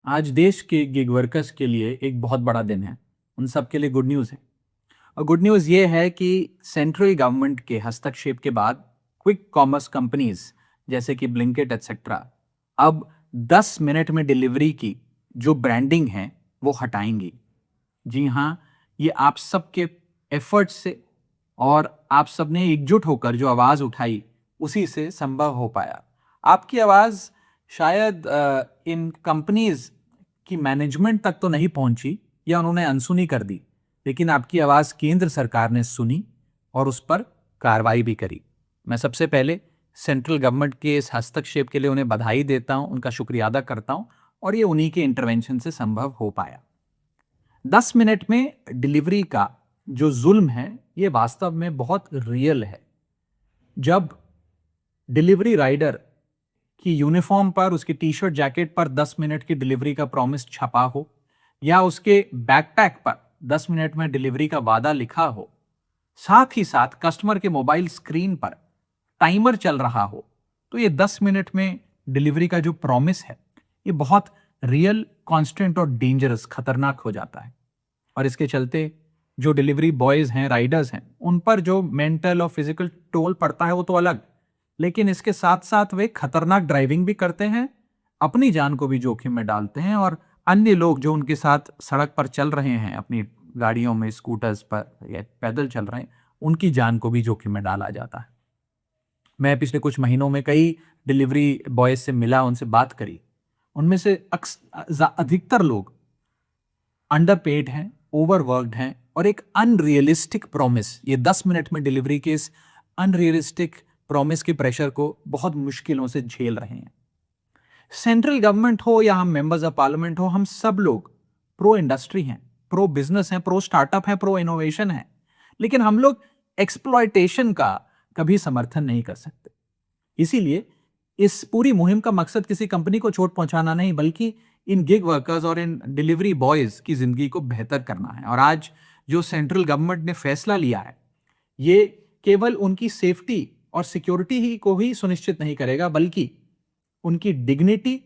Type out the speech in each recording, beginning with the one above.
आज देश के गिग वर्कर्स के लिए एक बहुत बड़ा दिन है। उन सब के लिए गुड न्यूज़ है। और गुड न्यूज़ ये है कि सेंट्रल गवर्नमेंट के हस्तक्षेप के बाद क्विक कॉमर्स कंपनीज जैसे कि ब्लिंकिट एटसेट्रा अब 10 मिनट में डिलीवरी की जो ब्रांडिंग है वो हटाएंगी। जी हाँ, ये आप सबके एफर्ट से और आप सबने एकजुट होकर जो आवाज़ उठाई उसी से संभव हो पाया। आपकी आवाज़ शायद इन कंपनीज की मैनेजमेंट तक तो नहीं पहुंची या उन्होंने अनसुनी कर दी, लेकिन आपकी आवाज़ केंद्र सरकार ने सुनी और उस पर कार्रवाई भी करी। मैं सबसे पहले सेंट्रल गवर्नमेंट के इस हस्तक्षेप के लिए उन्हें बधाई देता हूं, उनका शुक्रिया अदा करता हूं और ये उन्हीं के इंटरवेंशन से संभव हो पाया। 10 मिनट में डिलीवरी का जो जुल्म है ये वास्तव में बहुत रियल है। जब डिलीवरी राइडर की यूनिफॉर्म पर, उसकी टी शर्ट जैकेट पर 10 मिनट की डिलीवरी का प्रॉमिस छपा हो या उसके बैकपैक पर 10 मिनट में डिलीवरी का वादा लिखा हो, साथ ही साथ कस्टमर के मोबाइल स्क्रीन पर टाइमर चल रहा हो, तो ये 10 मिनट में डिलीवरी का जो प्रॉमिस है ये बहुत रियल, कांस्टेंट और डेंजरस, खतरनाक हो जाता है। और इसके चलते जो डिलीवरी बॉयज हैं, राइडर्स हैं, उन पर जो मेंटल और फिजिकल टोल पड़ता है वो तो अलग, लेकिन इसके साथ साथ वे खतरनाक ड्राइविंग भी करते हैं, अपनी जान को भी जोखिम में डालते हैं और अन्य लोग जो उनके साथ सड़क पर चल रहे हैं, अपनी गाड़ियों में, स्कूटर्स पर या पैदल चल रहे हैं, उनकी जान को भी जोखिम में डाला जाता है। मैं पिछले कुछ महीनों में कई डिलीवरी बॉयज से मिला, उनसे बात करी। उनमें से अधिकतर लोग अंडरपेड हैं, ओवरवर्क्ड हैं और एक अनरियलिस्टिक प्रॉमिस, ये 10 मिनट में डिलीवरी के इस अनरियलिस्टिक प्रॉमिस के प्रेशर को बहुत मुश्किलों से झेल रहे हैं। सेंट्रल गवर्नमेंट हो या हम मेंबर्स ऑफ पार्लियामेंट हो, हम सब लोग प्रो इंडस्ट्री हैं, प्रो बिजनेस हैं, प्रो स्टार्टअप हैं, प्रो इनोवेशन हैं, लेकिन हम लोग एक्सप्लॉयटेशन का कभी समर्थन नहीं कर सकते। इसीलिए इस पूरी मुहिम का मकसद किसी कंपनी को चोट पहुंचाना नहीं, बल्कि इन गिग वर्कर्स और इन डिलीवरी बॉयज की जिंदगी को बेहतर करना है। और आज जो सेंट्रल गवर्नमेंट ने फैसला लिया है, ये केवल उनकी सेफ्टी और सिक्योरिटी ही को ही सुनिश्चित नहीं करेगा, बल्कि उनकी डिग्निटी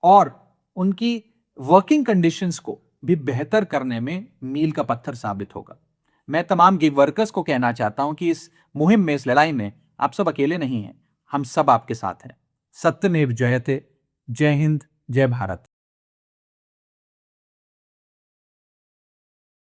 और उनकी वर्किंग कंडीशंस को भी बेहतर करने में मील का पत्थर साबित होगा। मैं तमाम गिग वर्कर्स को कहना चाहता हूं कि इस मुहिम में, इस लड़ाई में आप सब अकेले नहीं हैं, हम सब आपके साथ हैं। सत्यमेव जयते। जय हिंद, जय भारत।